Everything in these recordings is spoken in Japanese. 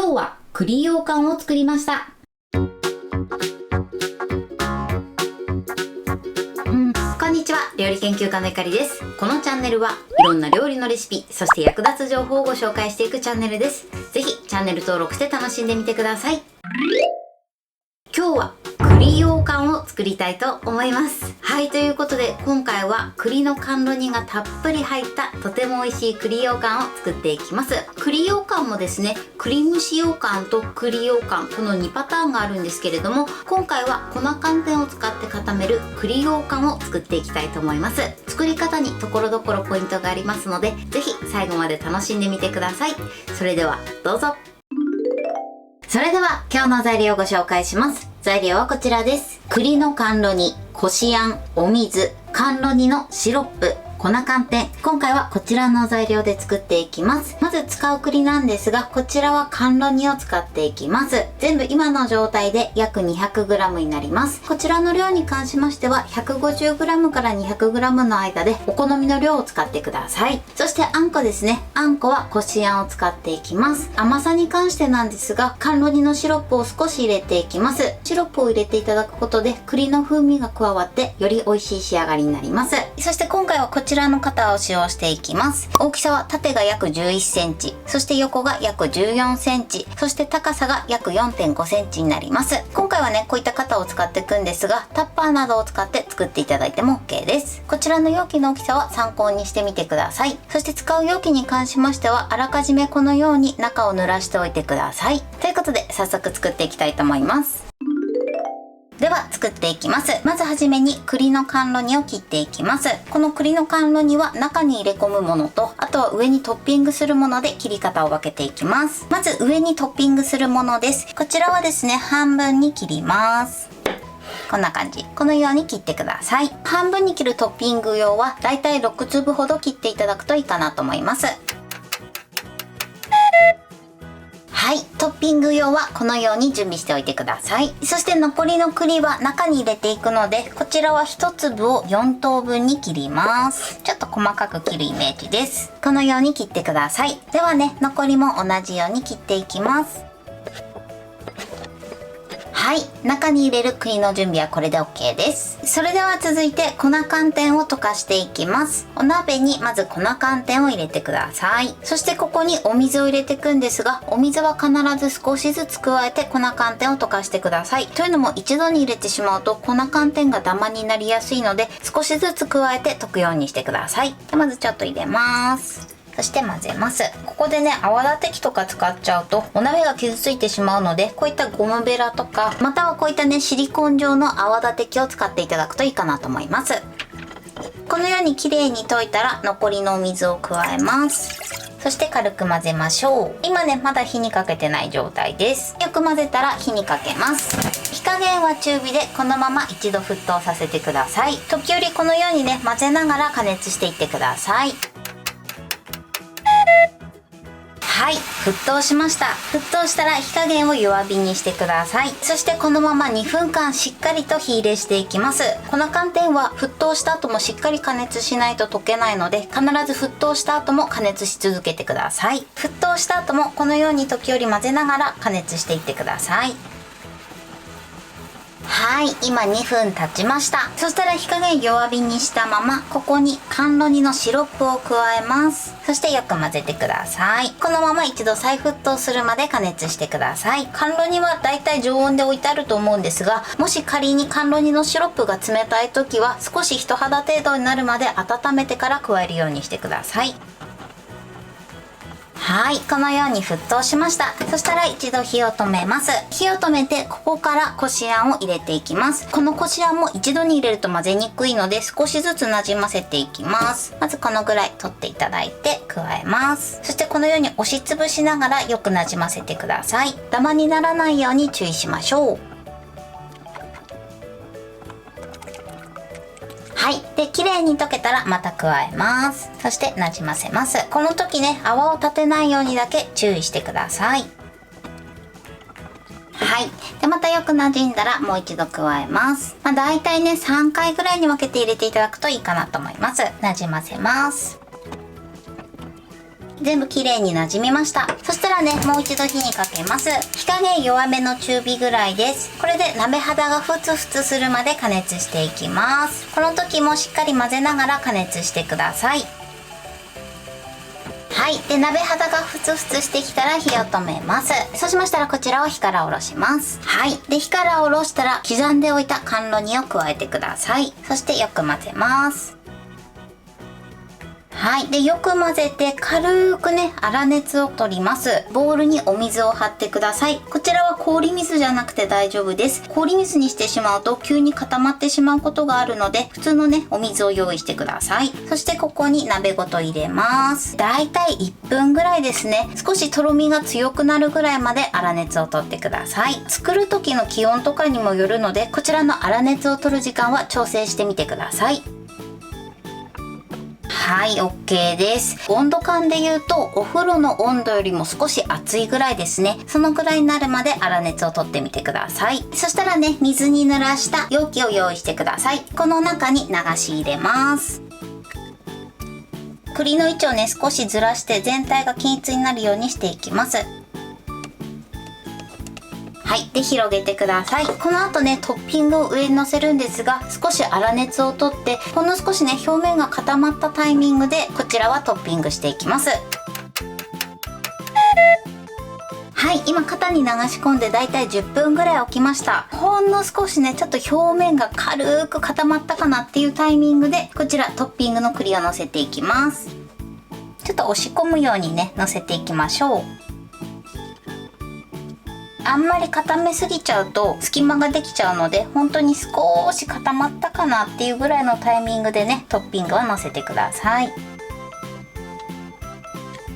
今日は栗羊羹を作りました。こんにちは、料理研究家のゆかりです。このチャンネルはいろんな料理のレシピ、そして役立つ情報をご紹介していくチャンネルです。ぜひチャンネル登録して楽しんでみてください。今日は栗羊羹を作りたいと思います。はい、ということで今回は栗の甘露煮がたっぷり入ったとても美味しい栗羊羹を作っていきます。栗羊羹もですね、栗蒸し羊羹と栗羊羹、この2パターンがあるんですけれども、今回は粉寒天を使って固める栗羊羹を作っていきたいと思います。作り方にところどころポイントがありますので、ぜひ最後まで楽しんでみてください。それではどうぞ。それでは今日の材料をご紹介します。材料はこちらです。栗の甘露煮、こしあん、お水、甘露煮のシロップ、粉寒天。今回はこちらの材料で作っていきます。まず使う栗なんですが、こちらは甘露煮を使っていきます。全部今の状態で約 200g になります。こちらの量に関しましては 150g から 200g の間でお好みの量を使ってください。そしてあんこですね。あんこはこしあんを使っていきます。甘さに関してなんですが、甘露煮のシロップを少し入れていきます。シロップを入れていただくことで栗の風味が加わってより美味しい仕上がりになります。そして今回はこちらの型を使用していきます。大きさは縦が約11センチ、そして横が約14センチ、そして高さが約4.5センチになります。今回はね、こういった型を使っていくんですが、タッパーなどを使って作っていただいても OK です。こちらの容器の大きさは参考にしてみてください。そして使う容器に関しましては、あらかじめこのように中を濡らしておいてください。ということで、早速作っていきたいと思います。では作っていきます。まずはじめに栗の甘露煮を切っていきます。この栗の甘露煮は中に入れ込むものと、あとは上にトッピングするもので切り方を分けていきます。まず上にトッピングするものです。こちらはですね、半分に切ります。こんな感じ。このように切ってください。半分に切るトッピング用はだいたい6粒ほど切っていただくといいかなと思います。はい、トッピング用はこのように準備しておいてください。そして残りの栗は中に入れていくので、こちらは1粒を4等分に切ります。ちょっと細かく切るイメージです。このように切ってください。ではね、残りも同じように切っていきます。はい、中に入れる栗の準備はこれで OK です。それでは続いて粉寒天を溶かしていきます。お鍋にまず粉寒天を入れてください。そしてここにお水を入れていくんですが、お水は必ず少しずつ加えて粉寒天を溶かしてください。というのも一度に入れてしまうと粉寒天がダマになりやすいので、少しずつ加えて溶くようにしてください。でまずちょっと入れます。そして混ぜます。ここでね、泡立て器とか使っちゃうとお鍋が傷ついてしまうので、こういったゴムベラとか、またはこういったね、シリコン状の泡立て器を使っていただくといいかなと思います。このように綺麗に溶いたら残りのお水を加えます。そして軽く混ぜましょう。今ね、まだ火にかけてない状態です。よく混ぜたら火にかけます。火加減は中火でこのまま一度沸騰させてください。時折このようにね、混ぜながら加熱していってください。はい、沸騰しました。沸騰したら火加減を弱火にしてください。そしてこのまま2分間しっかりと火入れしていきます。粉寒天は沸騰した後もしっかり加熱しないと溶けないので、必ず沸騰した後も加熱し続けてください。沸騰した後もこのように時折混ぜながら加熱していってください。はい、今2分経ちました。そしたら火加減弱火にしたまま、ここに甘露煮のシロップを加えます。そしてよく混ぜてください。このまま一度再沸騰するまで加熱してください。甘露煮はだいたい常温で置いてあると思うんですが、もし仮に甘露煮のシロップが冷たい時は、少し人肌程度になるまで温めてから加えるようにしてください。はい、このように沸騰しました。そしたら一度火を止めます。火を止めて、ここからこしあんを入れていきます。このこしあんも一度に入れると混ぜにくいので、少しずつなじませていきます。まずこのぐらい取っていただいて加えます。そしてこのように押しつぶしながらよくなじませてください。ダマにならないように注意しましょう。はい。で、綺麗に溶けたらまた加えます。そしてなじませます。この時ね、泡を立てないようにだけ注意してください。はい。で、またよくなじんだらもう一度加えます。だいたいね、3回ぐらいに分けて入れていただくといいかなと思います。なじませます。全部きれいになじみました。そしたらね、もう一度火にかけます。火加減弱めの中火ぐらいです。これで鍋肌がふつふつするまで加熱していきます。この時もしっかり混ぜながら加熱してください。はい。で、鍋肌がふつふつしてきたら火を止めます。そうしましたらこちらを火から下ろします。はい。で、火から下ろしたら刻んでおいた甘露煮を加えてください。そしてよく混ぜます。はい。で、よく混ぜて軽くね、粗熱を取ります。ボウルにお水を張ってください。こちらは氷水じゃなくて大丈夫です。氷水にしてしまうと急に固まってしまうことがあるので、普通のね、お水を用意してください。そしてここに鍋ごと入れます。だいたい1分ぐらいですね。少しとろみが強くなるぐらいまで粗熱を取ってください。作る時の気温とかにもよるので、こちらの粗熱を取る時間は調整してみてください。はい、OK です。温度感で言うと、お風呂の温度よりも少し熱いぐらいですね。そのぐらいになるまで粗熱を取ってみてください。そしたらね、水に濡らした容器を用意してください。この中に流し入れます。栗の位置をね、少しずらして全体が均一になるようにしていきます。はい。で、広げてください。この後ね、トッピングを上に乗せるんですが、少し粗熱を取って、ほんの少しね、表面が固まったタイミングで、こちらはトッピングしていきます。はい。今、型に流し込んでだいたい10分ぐらい置きました。ほんの少しね、ちょっと表面が軽く固まったかなっていうタイミングで、こちらトッピングの栗を乗せていきます。ちょっと押し込むようにね、乗せていきましょう。あんまり固めすぎちゃうと隙間ができちゃうので、本当に少し固まったかなっていうぐらいのタイミングでね、トッピングは乗せてください。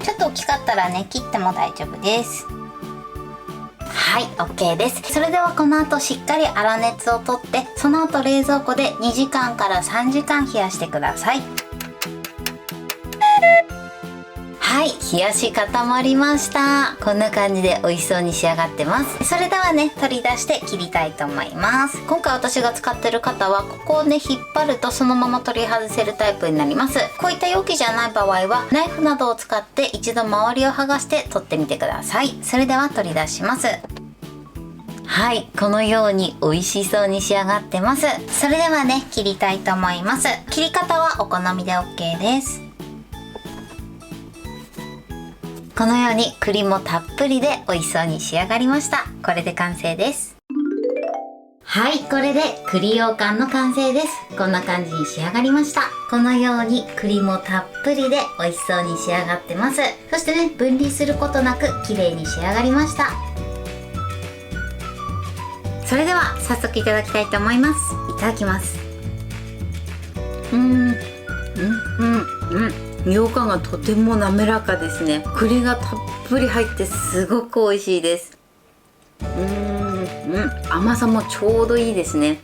ちょっと大きかったらね、切っても大丈夫です。はい、OK です。それではこの後しっかり粗熱を取って、その後冷蔵庫で2時間から3時間冷やしてください。はい、冷やし固まりました。こんな感じで美味しそうに仕上がってます。それではね、取り出して切りたいと思います。今回私が使ってる型は、ここをね、引っ張るとそのまま取り外せるタイプになります。こういった容器じゃない場合は、ナイフなどを使って一度周りを剥がして取ってみてください。それでは取り出します。はい、このように美味しそうに仕上がってます。それではね、切りたいと思います。切り方はお好みで OK です。このように栗もたっぷりで美味しそうに仕上がりました。これで完成です。はい、これで栗羊羹の完成です。こんな感じに仕上がりました。このように栗もたっぷりで美味しそうに仕上がってます。そしてね、分離することなく綺麗に仕上がりました。それでは早速いただきたいと思います。いただきます。羊羹がとても滑らかですね。栗がたっぷり入ってすごく美味しいです。甘さもちょうどいいですね。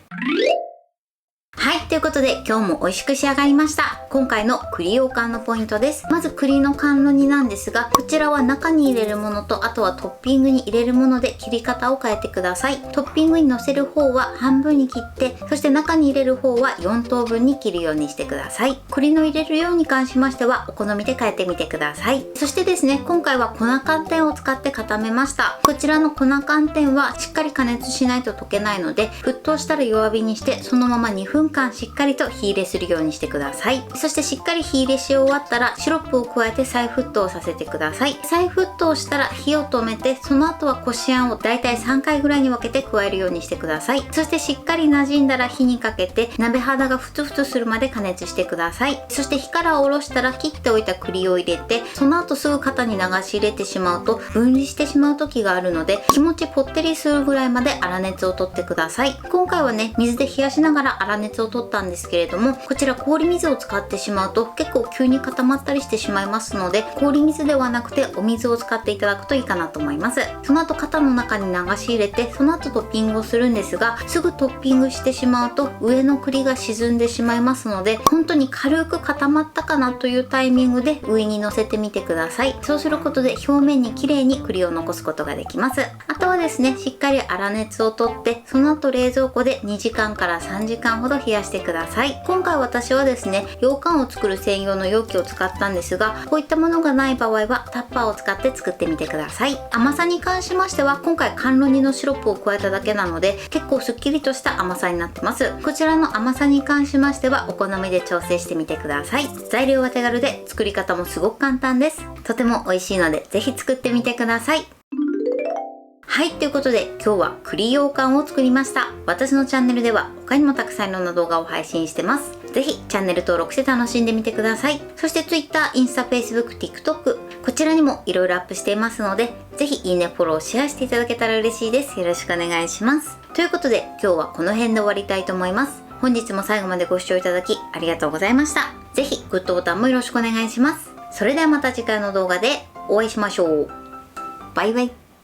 はい、ということで今日も美味しく仕上がりました。今回の栗羊羹のポイントです。まず栗の甘露煮なんですが、こちらは中に入れるものと、あとはトッピングに入れるもので切り方を変えてください。トッピングに乗せる方は半分に切って、そして中に入れる方は4等分に切るようにしてください。栗の入れる量に関しましてはお好みで変えてみてください。そしてですね、今回は粉寒天を使って固めました。こちらの粉寒天はしっかり加熱しないと溶けないので、沸騰したら弱火にして、そのまま2分間しっかりと火入れするようにしてください。そしてしっかり火入れし終わったらシロップを加えて再沸騰させてください。再沸騰したら火を止めて、その後はこしあんをだいたい3回ぐらいに分けて加えるようにしてください。そしてしっかり馴染んだら火にかけて、鍋肌がふつふつするまで加熱してください。そして火から下ろしたら切っておいた栗を入れて、その後すぐ型に流し入れてしまうと分離してしまう時があるので、気持ちぽってりするぐらいまで粗熱を取ってください。今回はね、水で冷やしながら粗熱を取ったんですけれども、こちら氷水を使ってしまうと結構急に固まったりしてしまいますので、氷水ではなくてお水を使っていただくといいかなと思います。その後型の中に流し入れて、その後トッピングをするんですが、すぐトッピングしてしまうと上の栗が沈んでしまいますので、本当に軽く固まったかなというタイミングで上に乗せてみてください。そうすることで表面に綺麗に栗を残すことができます。あとはですね、しっかり粗熱を取って、その後冷蔵庫で2時間から3時間ほど冷やしてください。今回私はですね、羊羹を作る専用の容器を使ったんですが、こういったものがない場合はタッパーを使って作ってみてください。甘さに関しましては今回甘露煮のシロップを加えただけなので結構すっきりとした甘さになってます。こちらの甘さに関しましてはお好みで調整してみてください。材料は手軽で作り方もすごく簡単です。とても美味しいのでぜひ作ってみてください。はい、ということで今日は栗羊羹を作りました。私のチャンネルでは他にもたくさんいろんな動画を配信してます。ぜひチャンネル登録して楽しんでみてください。そして Twitter、インスタ、Facebook、TikTok こちらにもいろいろアップしていますので、ぜひいいね、フォロー、シェアしていただけたら嬉しいです。よろしくお願いします。ということで今日はこの辺で終わりたいと思います。本日も最後までご視聴いただきありがとうございました。ぜひグッドボタンもよろしくお願いします。それではまた次回の動画でお会いしましょう。バイバイ。